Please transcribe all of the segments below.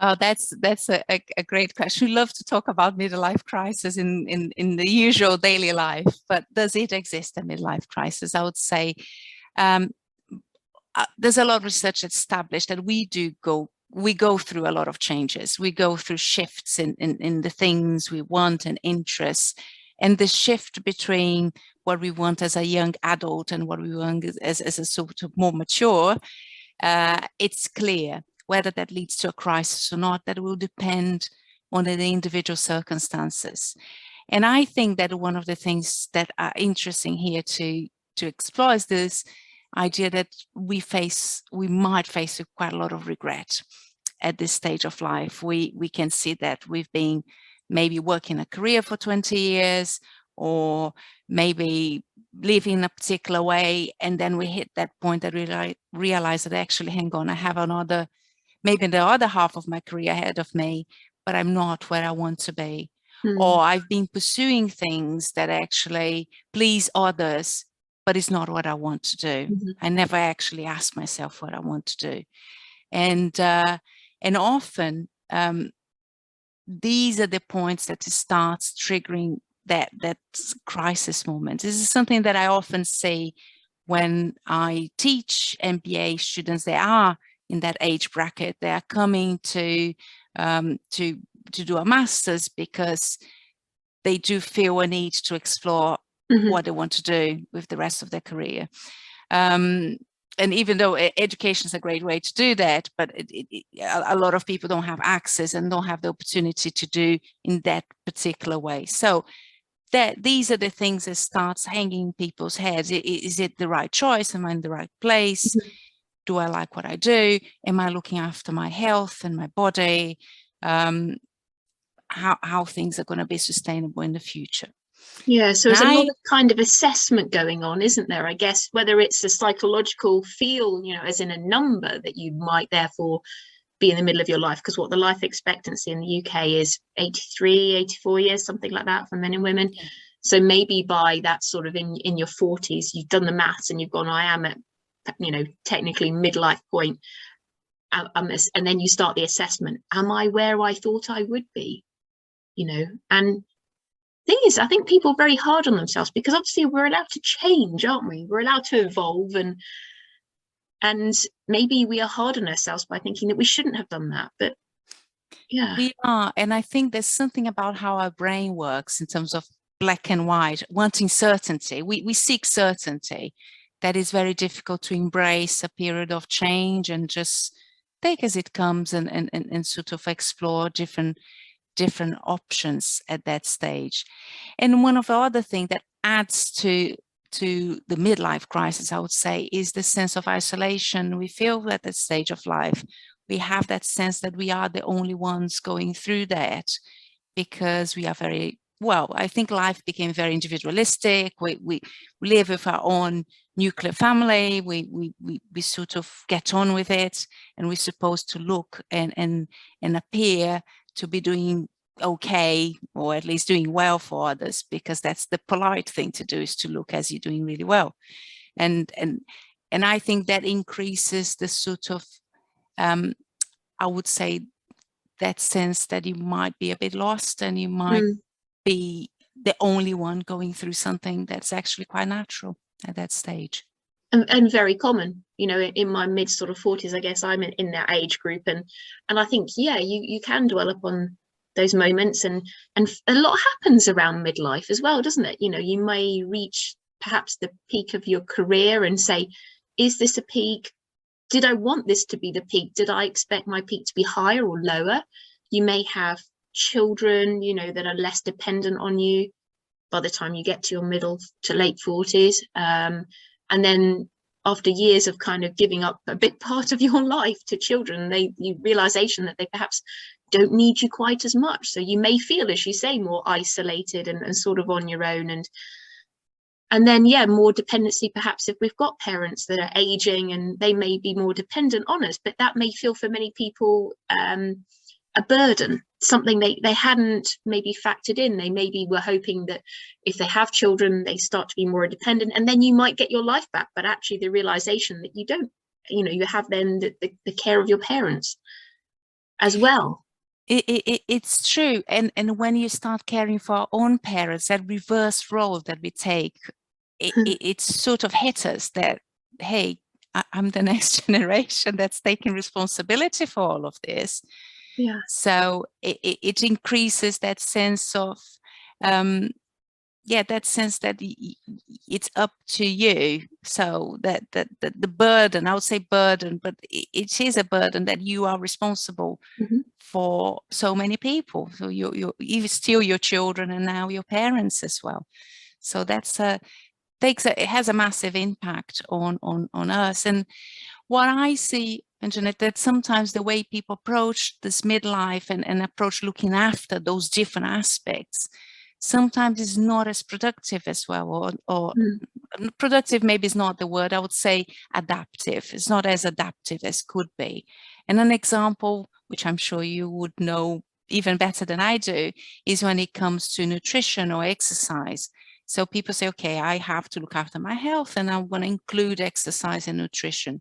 Oh, that's a great question. We love to talk about midlife crisis in the usual daily life, but does it exist, a midlife crisis? I would say um, there's a lot of research established that we go through a lot of changes. We go through shifts in the things we want and interests, and the shift between what we want as a young adult and what we want as a sort of more mature, it's clear. Whether that leads to a crisis or not, that will depend on the individual circumstances. And I think that one of the things that are interesting here to explore is this idea that we might face with quite a lot of regret at this stage of life. We can see that we've been maybe working a career for 20 years, or maybe living in a particular way, and then we hit that point that we realize that actually, hang on, I have another, maybe the other half of my career ahead of me, but I'm not where I want to be. Or I've been pursuing things that actually please others, but it's not what I want to do. I never actually ask myself what I want to do. And often these are the points that it starts triggering that crisis moment. This is something that I often say when I teach MBA students. They are in that age bracket. They are coming to do a master's because they do feel a need to explore what they want to do with the rest of their career. And even though education is a great way to do that, but a lot of people don't have access and don't have the opportunity to do in that particular way. So these are the things that starts hanging in people's heads. Is it the right choice? Am I in the right place? Do I like what I do? Am I looking after my health and my body? How things are going to be sustainable in the future. Yeah, so there's a lot of kind of assessment going on, isn't there? I guess whether it's a psychological feel, you know, as in a number that you might therefore be in the middle of your life, because what the life expectancy in the UK is 83, 84 years, something like that for men and women. Yeah. So maybe by that sort of in your 40s, you've done the maths and you've gone, I am at, you know, technically midlife point. And then you start the assessment. Am I where I thought I would be? You know, and thing is, I think people are very hard on themselves because obviously we're allowed to change, aren't we? We're allowed to evolve, and maybe we are hard on ourselves by thinking that we shouldn't have done that. But yeah, we are. And I think there's something about how our brain works in terms of black and white, wanting certainty. We seek certainty. That is very difficult to embrace a period of change and just take as it comes and sort of explore different options at that stage. And one of the other things that adds to the midlife crisis, I would say, is the sense of isolation. We feel at that stage of life, we have that sense that we are the only ones going through that, because we are very, well, I think life became very individualistic. We live with our own nuclear family. We sort of get on with it, and we're supposed to look and appear to be doing okay, or at least doing well for others, because that's the polite thing to do, is to look as you're doing really well. And I think that increases the sort of I would say that sense that you might be a bit lost, and you might be the only one going through something that's actually quite natural at that stage. And very common, you know, in my mid sort of 40s, I guess I'm in that age group, and I think, yeah, you can dwell upon those moments, and a lot happens around midlife as well, doesn't it? You know, you may reach perhaps the peak of your career and say, is this a peak? Did I want this to be the peak? Did I expect my peak to be higher or lower? You may have children, you know, that are less dependent on you by the time you get to your middle to late 40s. And then after years of kind of giving up a big part of your life to children, the realization that they perhaps don't need you quite as much. So you may feel, as you say, more isolated and sort of on your own. And then, yeah, more dependency, perhaps if we've got parents that are aging and they may be more dependent on us, but that may feel for many people a burden, something they hadn't maybe factored in. They maybe were hoping that if they have children, they start to be more independent, and then you might get your life back. But actually the realization that you don't, you know, you have then the care of your parents. as well. It's true. And when you start caring for our own parents, that reverse role that we take, it's sort of hit us that, hey, I'm the next generation that's taking responsibility for all of this. Yeah. So it increases that sense of, that sense that it's up to you. So that the burden, I would say burden, but it is a burden that you are responsible for so many people. So you still your children and now your parents as well. So that's it has a massive impact on us. And what I see, Anjanette, that sometimes the way people approach this midlife and approach looking after those different aspects sometimes is not as productive as well, or productive maybe is not the word. I would say adaptive. It's not as adaptive as could be. And an example, which I'm sure you would know even better than I do, is when it comes to nutrition or exercise. So people say, okay, I have to look after my health and I'm going to include exercise and nutrition.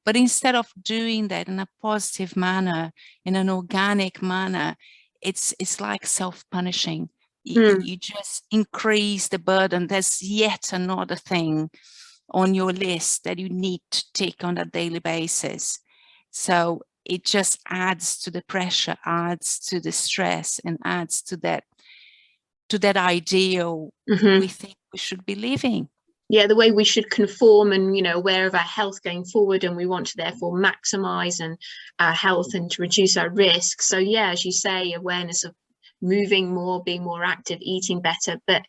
But instead of doing that in a positive manner, in an organic manner, it's like self-punishing. You just increase the burden. There's yet another thing on your list that you need to take on a daily basis. So it just adds to the pressure, adds to the stress, and adds to that ideal we think we should be living. Yeah, the way we should conform and, aware of our health going forward, and we want to therefore maximize our health and to reduce our risk. So yeah, as you say, awareness of moving more, being more active, eating better, but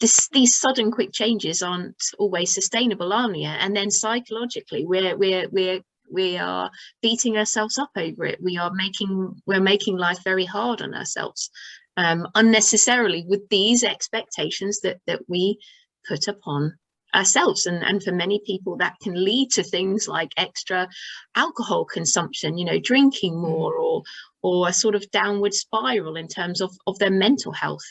these sudden quick changes aren't always sustainable, aren't they? And then psychologically we are beating ourselves up over it. We're making life very hard on ourselves, unnecessarily, with these expectations that we put upon ourselves. And for many people that can lead to things like extra alcohol consumption, drinking more, or a sort of downward spiral in terms of their mental health,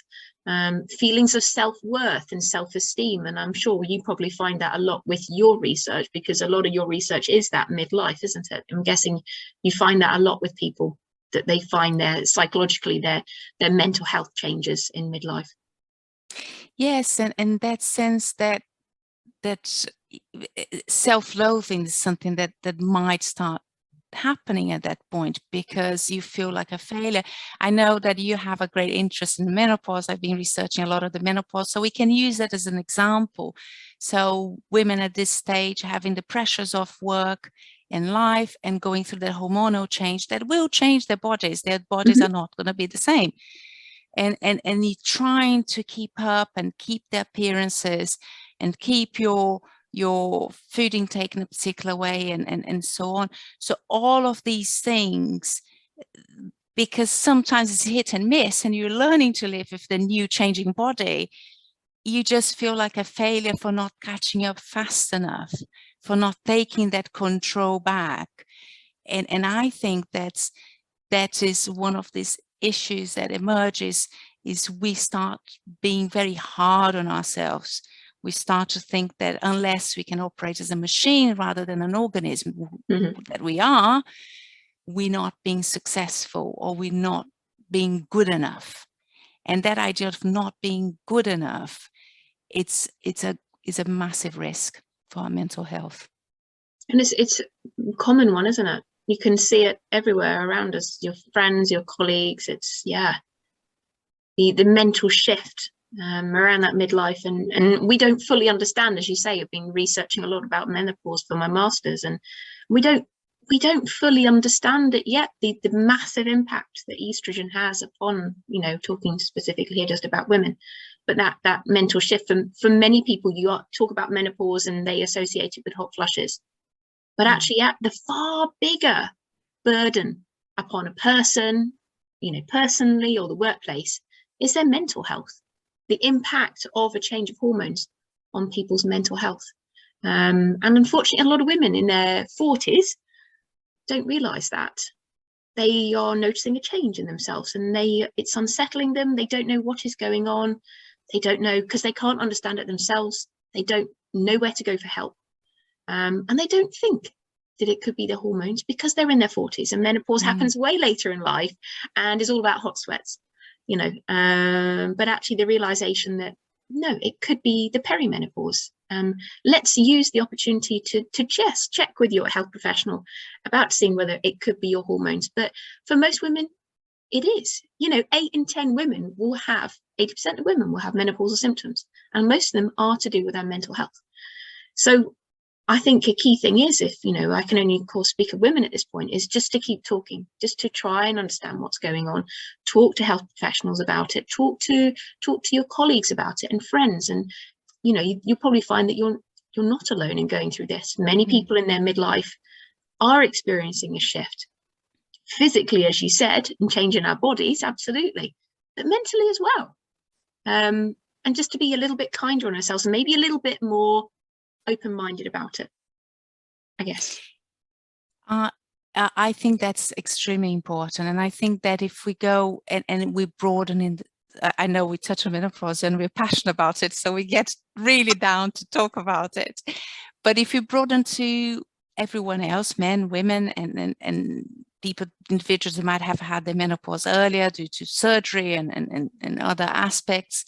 feelings of self-worth and self-esteem. And I'm sure you probably find that a lot with your research, because a lot of your research is that midlife, isn't it? I'm guessing you find that a lot with people, that they find psychologically their mental health changes in midlife. Yes, and that sense that self-loathing is something that might start happening at that point, because you feel like a failure. I know that you have a great interest in menopause. I've been researching a lot of the menopause, so we can use that as an example. So women at this stage having the pressures of work and life and going through the hormonal change that will change their bodies. Their bodies are not going to be the same. And you're trying to keep up and keep the appearances and keep your food intake in a particular way and so on. So all of these things, because sometimes it's hit and miss and you're learning to live with the new changing body, you just feel like a failure for not catching up fast enough, for not taking that control back. And I think that is one of these issues that emerges, is we start being very hard on ourselves. We start to think that unless we can operate as a machine rather than an organism that we are, we're not being successful, or we're not being good enough. And that idea of not being good enough, it's a massive risk for our mental health. And it's a common one, isn't it? You can see it everywhere around us, your friends, your colleagues. It's the mental shift around that midlife, and we don't fully understand, as you say. I've been researching a lot about menopause for my master's, and we don't fully understand it yet, the massive impact that estrogen has upon, talking specifically here just about women, but that mental shift. For many people, you talk about menopause and they associate it with hot flushes, but actually the far bigger burden upon a person, personally, or the workplace, is their mental health, the impact of a change of hormones on people's mental health. And unfortunately, a lot of women in their 40s don't realize that. They are noticing a change in themselves, and it's unsettling them. They don't know what is going on. They don't know, because they can't understand it themselves. They don't know where to go for help. And they don't think that it could be the hormones because they're in their 40s, and menopause happens way later in life and is all about hot sweats, you know. But actually the realization that no, it could be the perimenopause. Let's use the opportunity to just check with your health professional about seeing whether it could be your hormones. But for most women, it is. You know, 8 in 10 women will have, 80% of women will have menopausal symptoms, and most of them are to do with our mental health. So I think a key thing is, if, you know, I can only of course speak of women at this point, is just to keep talking, just to try and understand what's going on, talk to health professionals about it, talk to your colleagues about it and friends. And, you know, you'll probably find that you're not alone in going through this. Many people in their midlife are experiencing a shift. Physically, as you said, and changing our bodies, absolutely, but mentally as well. And just to be a little bit kinder on ourselves and maybe a little bit more open-minded about it, I guess. I think that's extremely important. And I think that if we go and we broaden in, I know we touch on menopause and we're passionate about it, so we get really down to talk about it. But if you broaden to everyone else, men, women, and people, individuals who might have had their menopause earlier due to surgery and other aspects,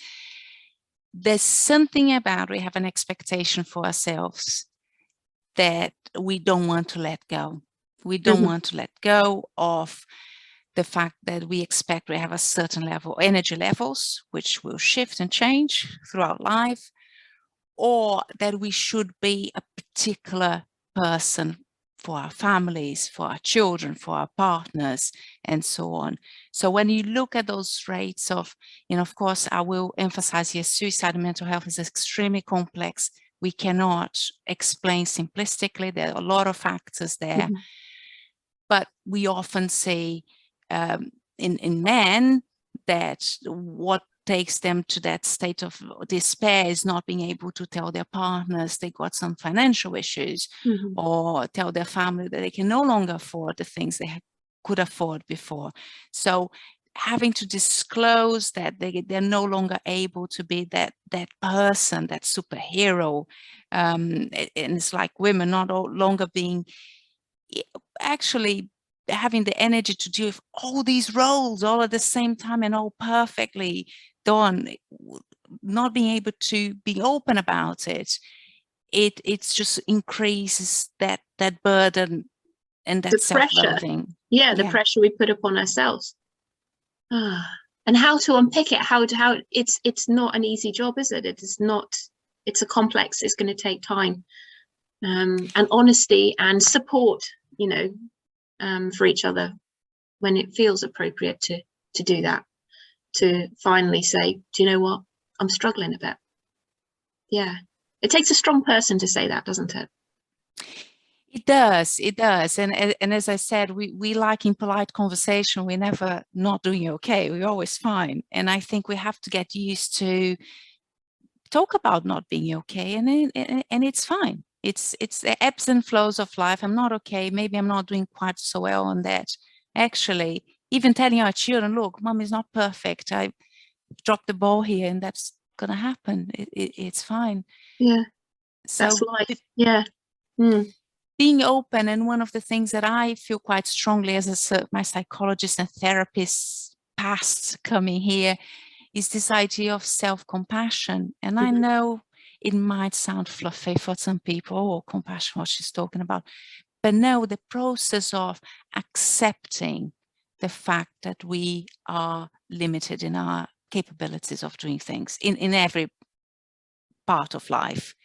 there's something about, we have an expectation for ourselves that we don't want to let go. We don't want to let go of the fact that we expect we have a certain level, energy levels, which will shift and change throughout life, or that we should be a particular person for our families, for our children, for our partners, and so on. So when you look at those rates of, you know, of course, I will emphasize here, suicide and mental health is extremely complex. We cannot explain simplistically. There are a lot of factors there. But we often see in men that what takes them to that state of despair is not being able to tell their partners they got some financial issues, or tell their family that they can no longer afford the things they could afford before. So having to disclose that they're no longer able to be that person, that superhero, and it's like women not longer being actually having the energy to do all these roles all at the same time and all perfectly done, not being able to be open about it, it's just increases that burden and that self-loathing. The pressure we put upon ourselves. And how to unpick it, how it's not an easy job, is it? It is not. It's a complex. It's going to take time, and honesty and support, you know, for each other when it feels appropriate to do that, to finally say, do you know what, I'm struggling a bit. Yeah, it takes a strong person to say that, doesn't it? It does. And as I said, we like in polite conversation, we're never not doing okay, we're always fine. And I think we have to get used to talk about not being okay, and it's fine. It's the ebbs and flows of life. I'm not okay, maybe I'm not doing quite so well on that. Actually, even telling our children, look, mom is not perfect, I dropped the ball here, and that's gonna happen. It's fine. Yeah, so that's life. Yeah. Being open, and one of the things that I feel quite strongly as my psychologist and therapist past coming here is this idea of self-compassion. And I know it might sound fluffy for some people, or compassion, what she's talking about, but no, the process of accepting the fact that we are limited in our capabilities of doing things in every part of life,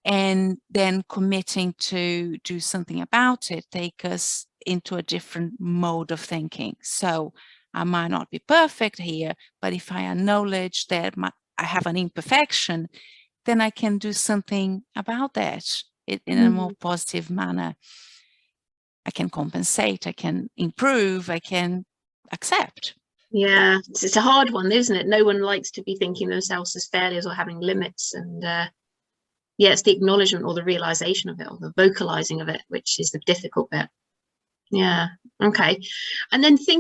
and then committing to do something about it, take us into a different mode of thinking. So I might not be perfect here, but if I acknowledge that I have an imperfection, then I can do something about that in a more positive manner. I can compensate, I can improve, I can accept. Yeah, it's a hard one, isn't it? No one likes to be thinking themselves as failures or having limits. And yeah, it's the acknowledgement or the realization of it, or the vocalizing of it, which is the difficult bit. Yeah. Okay. And then think